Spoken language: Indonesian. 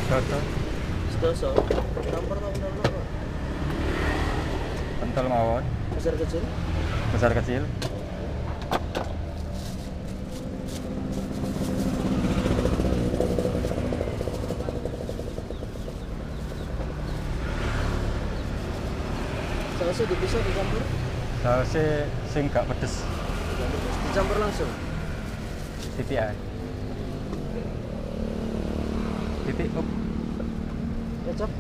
Soto, Sedoso. Campur apa bener apa? pentol mawon, Besar kecil. besar kecil. Sausnya dipisah dicampur. Sausnya sing gak pedes, Dicampur langsung. titik ae. Titik up. Kecap.